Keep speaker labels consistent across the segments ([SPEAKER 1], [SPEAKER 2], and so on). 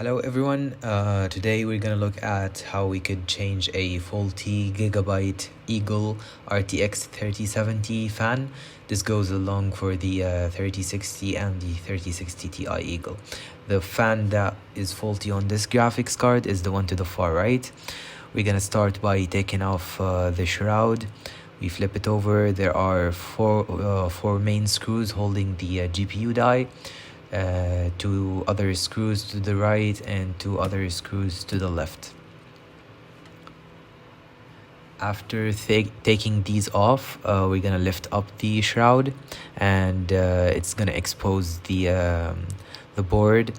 [SPEAKER 1] Hello everyone, today we're gonna look at how we could change a faulty Gigabyte Eagle RTX 3070 fan. This goes along for the 3060 and the 3060 Ti Eagle. The fan that is faulty on this graphics card is the one to the far right. We're gonna start by taking off the shroud. We flip it over. There are four main screws holding the GPU die. Two other screws to the right and two other screws to the left. After taking these off, we're gonna lift up the shroud, and it's gonna expose the board.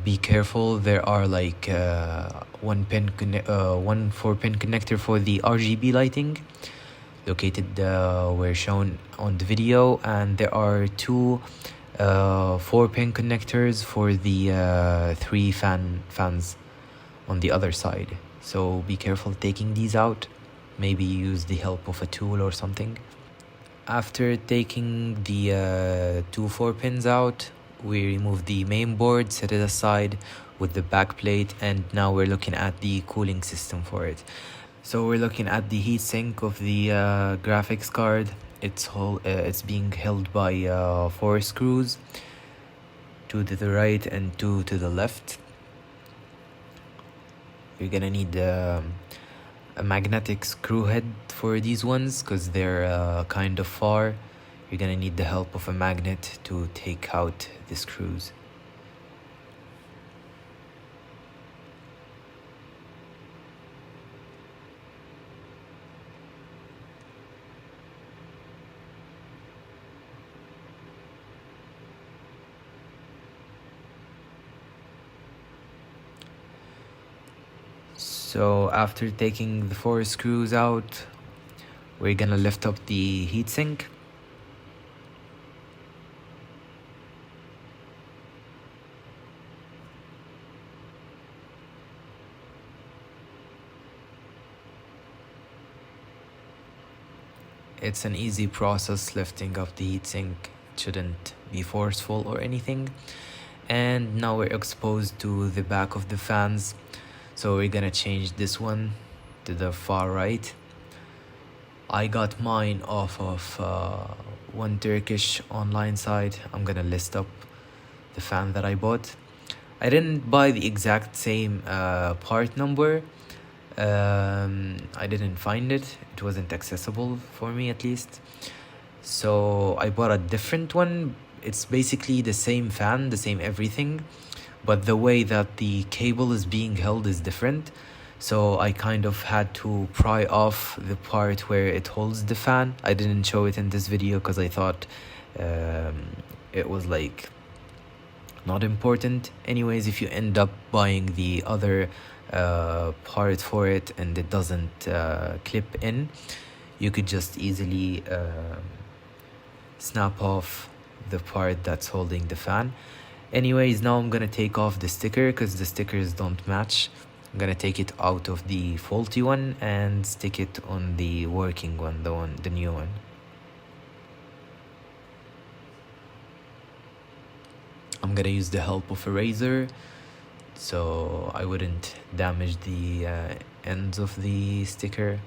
[SPEAKER 1] Be careful. There are like one 4-pin connector for the RGB lighting, located where shown on the video, and there are two 4-pin connectors for the three fans on the other side. So be careful taking these out. Maybe use the help of a tool or something. After taking the two 4-pins out, we remove the main board, set it aside with the back plate, and now we're looking at the cooling system for it. So we're looking at the heatsink of the graphics card. It's being held by 4 screws, 2 to the right and 2 to the left. You're gonna need a magnetic screw head for these ones because they're kind of far. You're gonna need the help of a magnet to take out the screws. So after taking the 4 screws out, we're gonna lift up the heatsink. It's an easy process lifting up the heatsink. It shouldn't be forceful or anything. And now we're exposed to the back of the fans. So we're gonna change this one to the far right. I got mine off of one Turkish online site. I'm gonna list up the fan that I bought. I didn't buy the exact same part number. I didn't find it. It wasn't accessible for me, at least. So I bought a different one. It's basically the same fan, the same everything, but the way that the cable is being held is different. So I kind of had to pry off the part where it holds the fan. I didn't show it in this video because I thought it was like not important. Anyways, if you end up buying the other part for it and it doesn't clip in, you could just easily snap off the part that's holding the fan. Anyways, now I'm gonna take off the sticker because the stickers don't match. I'm gonna take it out of the faulty one and stick it on the working one, the new one. I'm gonna use the help of a razor so I wouldn't damage the ends of the sticker.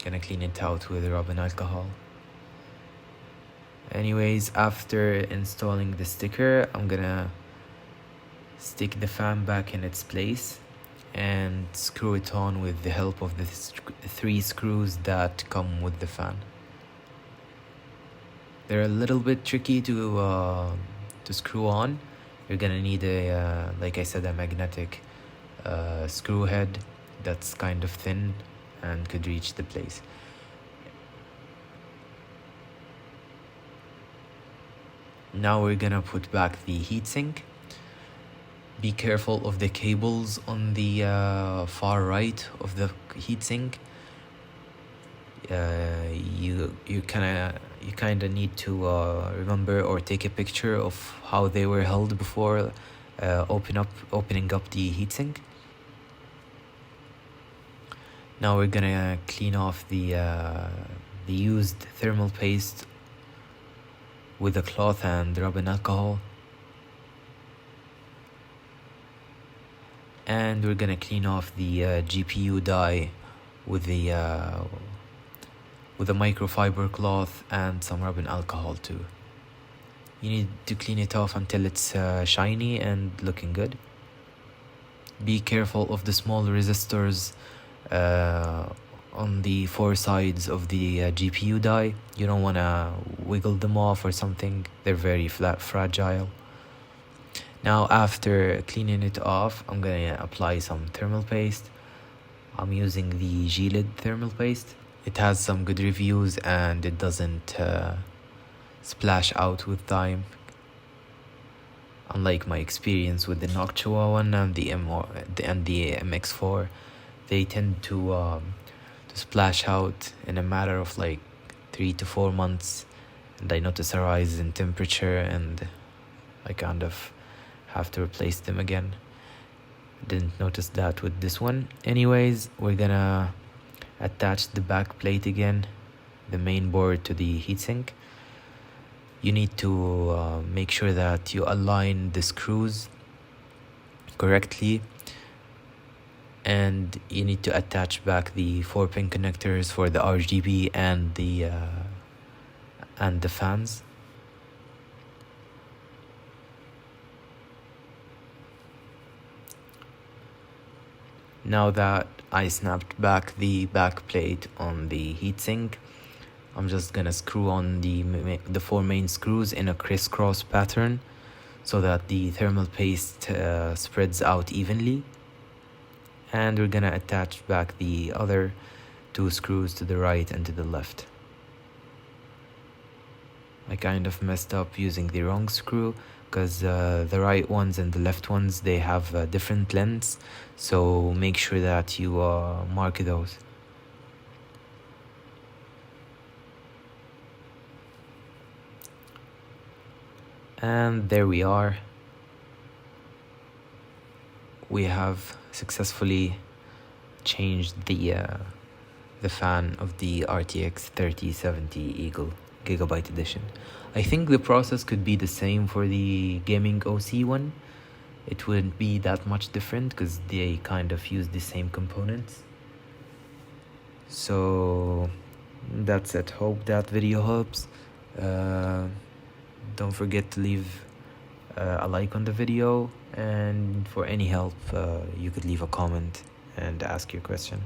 [SPEAKER 1] Gonna clean it out with rubbing alcohol. Anyways, after installing the sticker, I'm gonna stick the fan back in its place and screw it on with the help of the 3 screws that come with the fan. They're a little bit tricky to screw on. You're gonna need a, like I said, a magnetic screw head that's kind of thin and could reach the place. Now we're gonna put back the heatsink. Be careful of the cables on the far right of the heatsink. You kind of need to remember or take a picture of how they were held before opening up the heatsink. Now we're gonna clean off the used thermal paste with a cloth and rub in alcohol. And we're gonna clean off the GPU die with the with a microfiber cloth and some rubbing alcohol too. You need to clean it off until it's shiny and looking good. Be careful of the small resistors on the four sides of the GPU die. You don't want to wiggle them off or something. They're very fragile. Now after cleaning it off, I'm gonna apply some thermal paste. I'm using the Gilid thermal paste. It has some good reviews and it doesn't splash out with time, unlike my experience with the Noctua one and the MX4. They tend to splash out in a matter of like 3 to 4 months, and I notice a rise in temperature and I kind of have to replace them again. Didn't notice that with this one. Anyways, we're gonna attach the back plate again, the main board, to the heatsink. You need to make sure that you align the screws correctly, and you need to attach back the 4-pin connectors for the RGB and the fans. Now that I snapped back the back plate on the heatsink, I'm just gonna screw on the 4 main screws in a crisscross pattern so that the thermal paste spreads out evenly. And we're gonna attach back the other 2 screws to the right and to the left. I kind of messed up using the wrong screw because the right ones and the left ones, they have different lengths, so make sure that you mark those. And there we are. We have successfully changed the fan of the RTX 3070 Eagle Gigabyte Edition. I think the process could be the same for the gaming OC one. It wouldn't be that much different because they kind of use the same components. So that's it. Hope that video helps. Don't forget to leave a like on the video, and for any help you could leave a comment and ask your question.